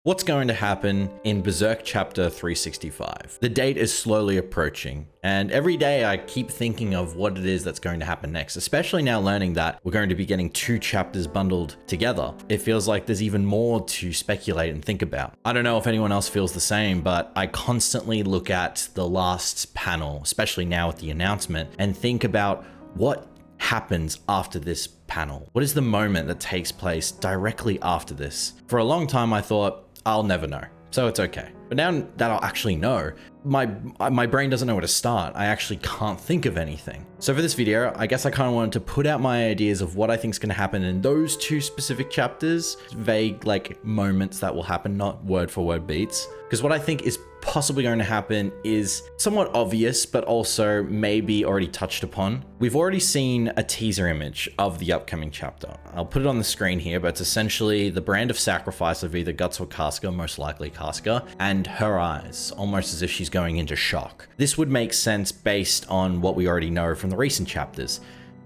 What's going to happen in Berserk chapter 365? The date is slowly approaching, and every day I keep thinking of what it is that's going to happen next, especially now learning that we're going to be getting 2 chapters bundled together. It feels like there's even more to speculate and think about. I don't know if anyone else feels the same, but I constantly look at the last panel, especially now with the announcement, and think about what happens after this panel. What is the moment that takes place directly after this? For a long time, I thought, I'll never know, so it's okay. But now that I'll actually know, my brain doesn't know where to start. I actually can't think of anything. So for this video, I guess I kind of wanted to put out my ideas of what I think is going to happen in those 2 specific chapters, vague like moments that will happen, not word for word beats. Because what I think is possibly going to happen is somewhat obvious, but also maybe already touched upon. We've already seen a teaser image of the upcoming chapter. I'll put it on the screen here, but it's essentially the brand of sacrifice of either Guts or Casca, most likely Casca, and her eyes, almost as if she's going into shock. This would make sense based on what we already know from the recent chapters.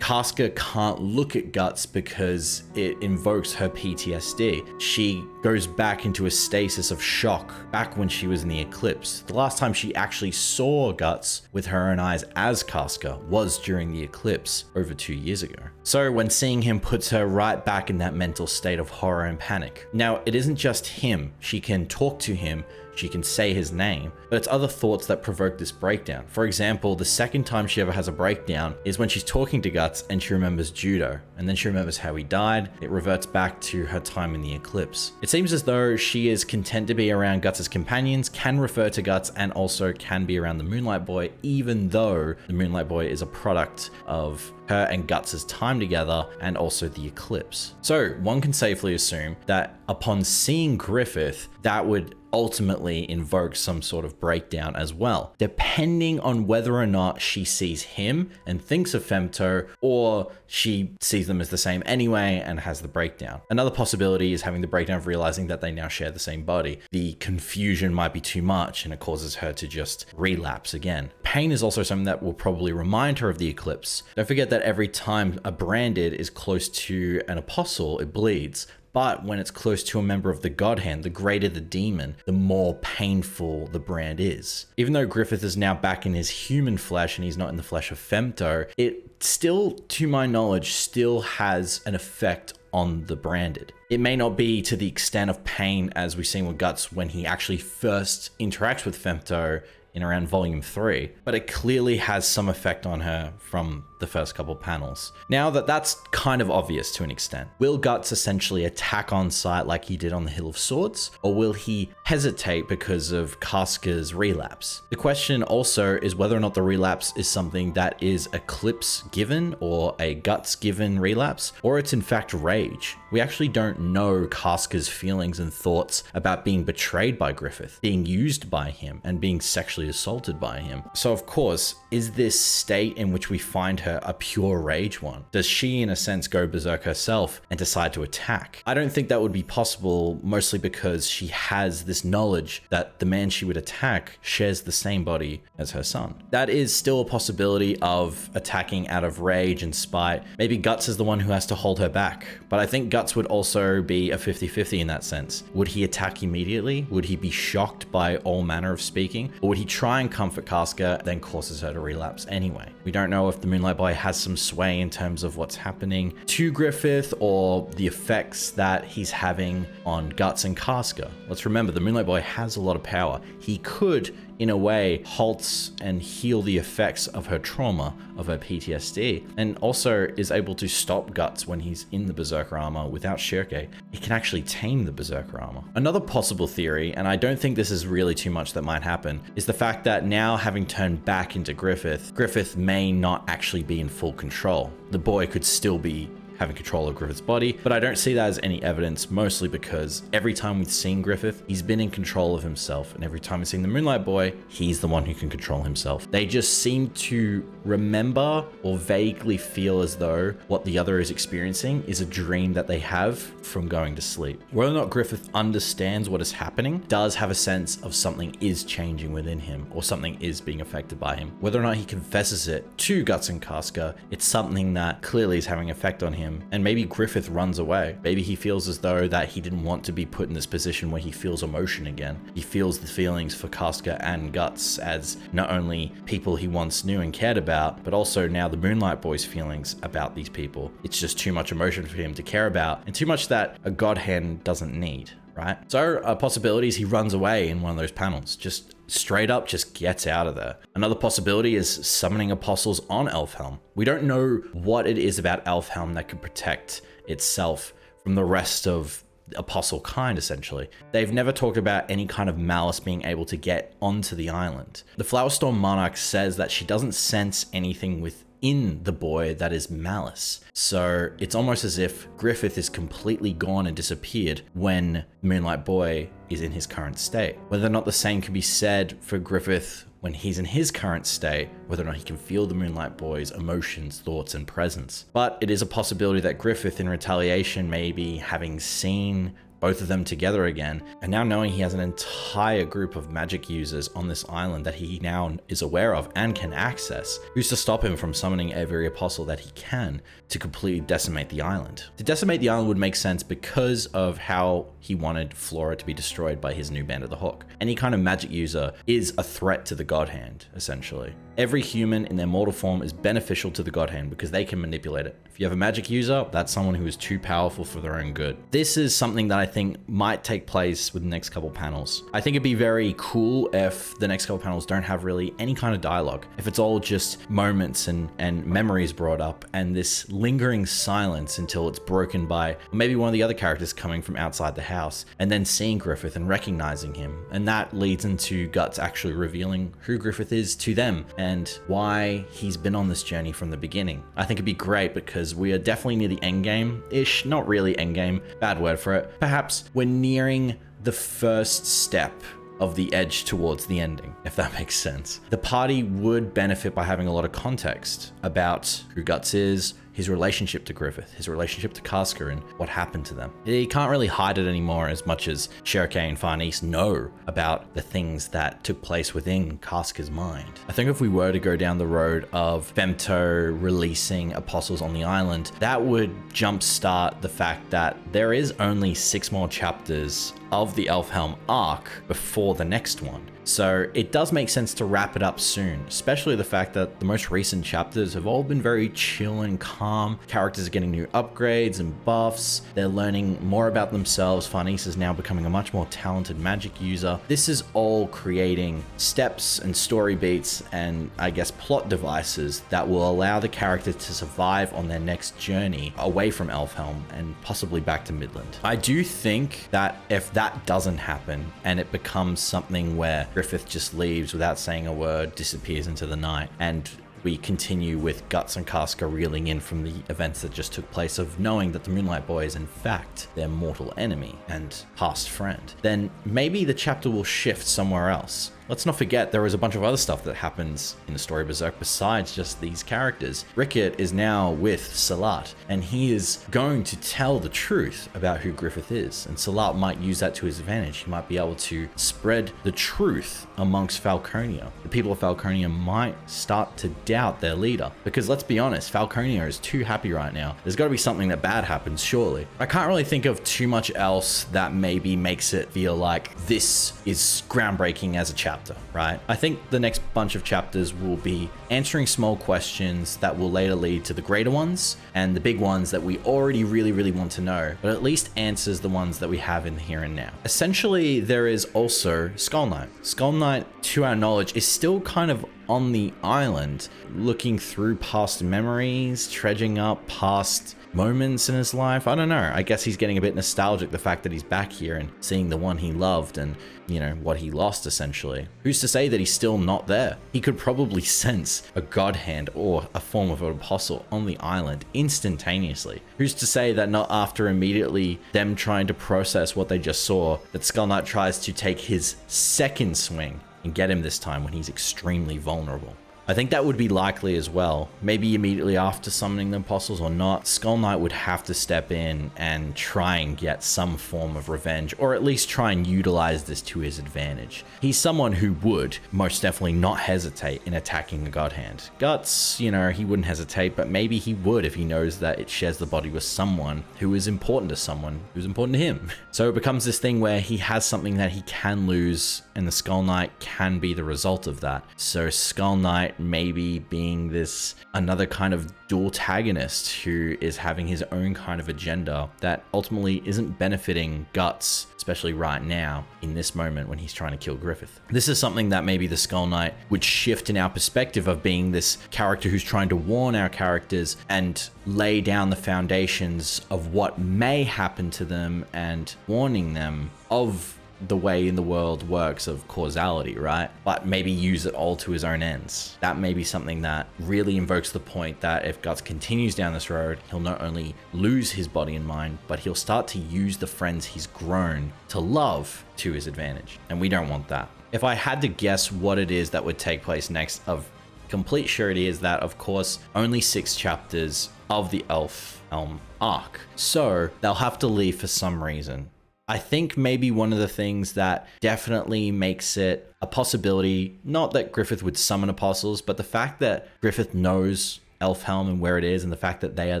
Casca can't look at Guts because it invokes her PTSD. She goes back into a stasis of shock back when she was in the eclipse. The last time she actually saw Guts with her own eyes as Casca was during the eclipse over 2 years ago. So when seeing him puts her right back in that mental state of horror and panic. Now, it isn't just him. She can talk to him, she can say his name, but it's other thoughts that provoke this breakdown. For example, the second time she ever has a breakdown is when she's talking to Guts and she remembers judo, and then she remembers how he died. It reverts back to her time in the eclipse. It seems as though she is content to be around Guts' companions, can refer to Guts, and also can be around the Moonlight Boy, even though the Moonlight Boy is a product of her and Guts' time together and also the eclipse. So one can safely assume that upon seeing Griffith, that would ultimately invoke some sort of breakdown as well, depending on whether or not she sees him and thinks of Femto, or she sees them as the same anyway and has the breakdown. Another possibility is having the breakdown of realizing that they now share the same body. The confusion might be too much and it causes her to just relapse again. Pain is also something that will probably remind her of the eclipse. Don't forget that every time a branded is close to an apostle, it bleeds. But when it's close to a member of the God Hand, the greater the demon, the more painful the brand is. Even though Griffith is now back in his human flesh and he's not in the flesh of Femto, it still, to my knowledge, still has an effect on the branded. It may not be to the extent of pain as we've seen with Guts when he actually first interacts with Femto in around volume 3, but it clearly has some effect on her from the first couple panels. Now that that's kind of obvious to an extent, will Guts essentially attack on sight like he did on the Hill of Swords, or will he hesitate because of Casca's relapse? The question also is whether or not the relapse is something that is Eclipse given or a Guts given relapse, or it's in fact rage. We actually don't know Casca's feelings and thoughts about being betrayed by Griffith, being used by him, and being sexually assaulted by him. So of course, is this state in which we find her a pure rage one? Does she in a sense go berserk herself and decide to attack? I don't think that would be possible, mostly because she has this knowledge that the man she would attack shares the same body as her son. That is still a possibility of attacking out of rage and spite. Maybe Guts is the one who has to hold her back, but I think Guts would also be a 50-50 in that sense. Would he attack immediately? Would he be shocked by all manner of speaking? Or would he try and comfort Casca, then causes her to relapse anyway? We don't know if the Moonlight Boy has some sway in terms of what's happening to Griffith or the effects that he's having on Guts and Casca. Let's remember, the Moonlight Boy has a lot of power. He could, in a way, halt and heal the effects of her trauma, of her PTSD, and also is able to stop Guts when he's in the Berserker armor without Shirke. He can actually tame the Berserker armor. Another possible theory, and I don't think this is really too much that might happen, is the fact that now having turned back into Griffith, Griffith may not actually be in full control. The boy could still be having control of Griffith's body, but I don't see that as any evidence, mostly because every time we've seen Griffith, he's been in control of himself, and every time we've seen the Moonlight Boy, he's the one who can control himself. They just seem to remember or vaguely feel as though what the other is experiencing is a dream that they have from going to sleep. Whether or not Griffith understands what is happening, does have a sense of something is changing within him, or something is being affected by him. Whether or not he confesses it to Guts and Casca, it's something that clearly is having an effect on him, him, and maybe Griffith runs away. Maybe he feels as though that he didn't want to be put in this position where he feels emotion again. He feels the feelings for Casca and Guts as not only people he once knew and cared about, but also now the Moonlight Boy's feelings about these people. It's just too much emotion for him to care about, and too much that a god hand doesn't need, right? So a possibility is he runs away in one of those panels, just straight up just gets out of there. Another possibility is summoning apostles on Elfhelm. We don't know what it is about Elfhelm that could protect itself from the rest of apostle kind, essentially. They've never talked about any kind of malice being able to get onto the island. The Flowerstorm Monarch says that she doesn't sense anything within the boy that is malice. So it's almost as if Griffith is completely gone and disappeared when Moonlight Boy is in his current state. Whether or not the same can be said for Griffith when he's in his current state, whether or not he can feel the Moonlight Boy's emotions, thoughts, and presence. But it is a possibility that Griffith, in retaliation, maybe having seen both of them together again, and now knowing he has an entire group of magic users on this island that he now is aware of and can access, who's to stop him from summoning every apostle that he can to completely decimate the island? To decimate the island would make sense because of how he wanted Flora to be destroyed by his new Band of the Hook. Any kind of magic user is a threat to the God Hand, essentially. Every human in their mortal form is beneficial to the God Hand because they can manipulate it. If you have a magic user, that's someone who is too powerful for their own good. This is something that I think might take place with the next couple panels. I think it'd be very cool if the next couple panels don't have really any kind of dialogue. If it's all just moments and memories brought up and this lingering silence until it's broken by maybe one of the other characters coming from outside the house and then seeing Griffith and recognizing him. And that leads into Guts actually revealing who Griffith is to them and why he's been on this journey from the beginning. I think it'd be great because we are definitely near the end game-ish, not really end game, bad word for it. Perhaps we're nearing the first step of the edge towards the ending, if that makes sense. The party would benefit by having a lot of context about who Guts is, his relationship to Griffith, his relationship to Casca, and what happened to them. He can't really hide it anymore as much as Cherokee and Farnese know about the things that took place within Casca's mind. I think if we were to go down the road of Femto releasing apostles on the island, that would jumpstart the fact that there is only 6 more chapters of the Elfhelm arc before the next one. So it does make sense to wrap it up soon, especially the fact that the most recent chapters have all been very chill and calm. Characters are getting new upgrades and buffs. They're learning more about themselves. Farnese is now becoming a much more talented magic user. This is all creating steps and story beats and I guess plot devices that will allow the character to survive on their next journey away from Elfhelm and possibly back to Midland. I do think that if that doesn't happen and it becomes something where Griffith just leaves without saying a word, disappears into the night, and we continue with Guts and Casca reeling in from the events that just took place of knowing that the Moonlight Boy is in fact their mortal enemy and past friend, then maybe the chapter will shift somewhere else. Let's not forget there is a bunch of other stuff that happens in the story of Berserk besides just these characters. Rickett is now with Salat, and he is going to tell the truth about who Griffith is, and Salat might use that to his advantage. He might be able to spread the truth amongst Falconia. The people of Falconia might start to doubt their leader, because let's be honest, Falconia is too happy right now. There's got to be something that bad happens, surely. I can't really think of too much else that maybe makes it feel like this is groundbreaking as a chapter. Right? I think the next bunch of chapters will be answering small questions that will later lead to the greater ones and the big ones that we already really want to know, but at least answers the ones that we have in the here and now. Essentially, there is also Skull Knight. Skull Knight, to our knowledge, is still kind of on the island, looking through past memories, dredging up past moments in his life. I don't know. I guess he's getting a bit nostalgic, the fact that he's back here and seeing the one he loved and, you know, what he lost essentially. Who's to say that he's still not there? He could probably sense a god hand or a form of an apostle on the island instantaneously. Who's to say that not after immediately them trying to process what they just saw, that Skull Knight tries to take his second swing and get him this time when he's extremely vulnerable. I think that would be likely as well. Maybe immediately after summoning the apostles or not, Skull Knight would have to step in and try and get some form of revenge, or at least try and utilize this to his advantage. He's someone who would most definitely not hesitate in attacking a God Hand. Guts, you know, he wouldn't hesitate, but maybe he would if he knows that it shares the body with someone who is important to someone who's important to him. So it becomes this thing where he has something that he can lose, and the Skull Knight can be the result of that. So Skull Knight maybe being this another kind of dual antagonist who is having his own kind of agenda that ultimately isn't benefiting Guts, especially right now in this moment when he's trying to kill Griffith. This is something that maybe the Skull Knight would shift in our perspective of being this character who's trying to warn our characters and lay down the foundations of what may happen to them and warning them of the way in the world works of causality, right? But maybe use it all to his own ends. That may be something that really invokes the point that if Guts continues down this road, he'll not only lose his body and mind, but he'll start to use the friends he's grown to love to his advantage. And we don't want that. If I had to guess what it is that would take place next, of complete surety is that, of course, only 6 chapters of the Elf Helm arc. So they'll have to leave for some reason. I think maybe one of the things that definitely makes it a possibility, not that Griffith would summon apostles, but the fact that Griffith knows Elfhelm and where it is, and the fact that they are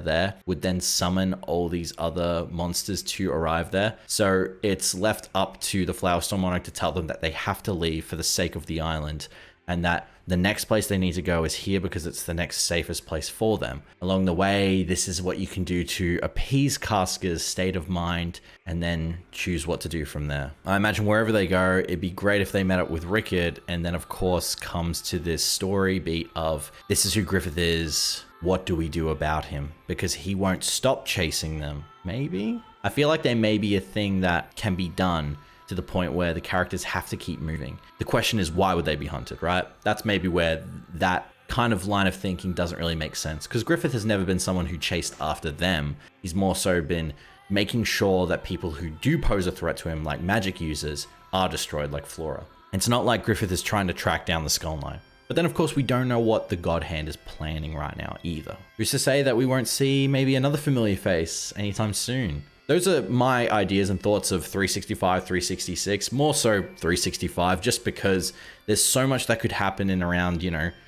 there would then summon all these other monsters to arrive there. So it's left up to the Flowerstorm Monarch to tell them that they have to leave for the sake of the island, and that the next place they need to go is here because it's the next safest place for them. Along the way, this is what you can do to appease Casca's state of mind and then choose what to do from there. I imagine wherever they go, it'd be great if they met up with Rickard, and then of course comes to this story beat of this is who Griffith is, what do we do about him? Because he won't stop chasing them. Maybe? I feel like there may be a thing that can be done to the point where the characters have to keep moving. The question is, why would they be hunted, right? That's maybe where that kind of line of thinking doesn't really make sense, because Griffith has never been someone who chased after them. He's more so been making sure that people who do pose a threat to him, like magic users, are destroyed, like Flora. It's not like Griffith is trying to track down the Skull Knight. But then of course we don't know what the God Hand is planning right now either. Who's to say that we won't see maybe another familiar face anytime soon? Those are my ideas and thoughts of 365, 366, more so 365, just because there's so much that could happen in around,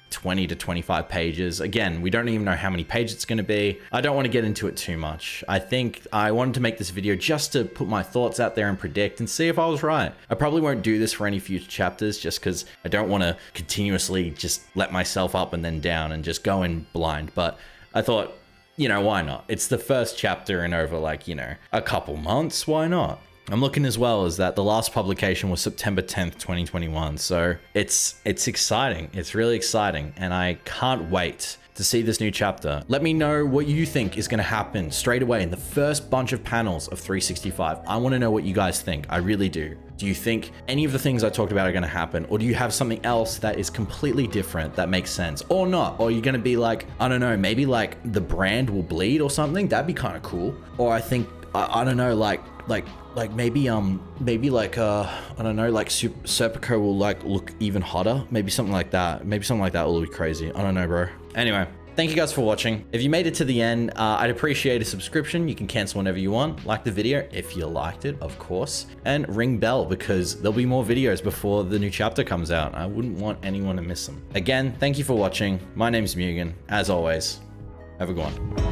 20 to 25 pages. Again, we don't even know how many pages it's going to be. I don't want to get into it too much. I think I wanted to make this video just to put my thoughts out there and predict and see if I was right. I probably won't do this for any future chapters just because I don't want to continuously just let myself up and then down and just go in blind. But I thought, why not? It's the first chapter in over a couple months. Why not? I'm looking as well as that the last publication was September 10th, 2021. So it's exciting. It's really exciting. And I can't wait to see this new chapter. Let me know what you think is going to happen straight away in the first bunch of panels of 365. I want to know what you guys think. I really do. Do you think any of the things I talked about are going to happen? Or do you have something else that is completely different that makes sense? Or not? Or you're going to be like, I don't know, maybe like the brand will bleed or something? That'd be kind of cool. Or I think, I don't know, maybe I don't know, like Serpico will look even hotter. Maybe something like that. Maybe something like that will be crazy. I don't know, bro. Anyway, thank you guys for watching. If you made it to the end, I'd appreciate a subscription. You can cancel whenever you want. Like the video if you liked it, of course. And ring bell because there'll be more videos before the new chapter comes out. I wouldn't want anyone to miss them. Again, thank you for watching. My name's Mugen. As always, have a good one.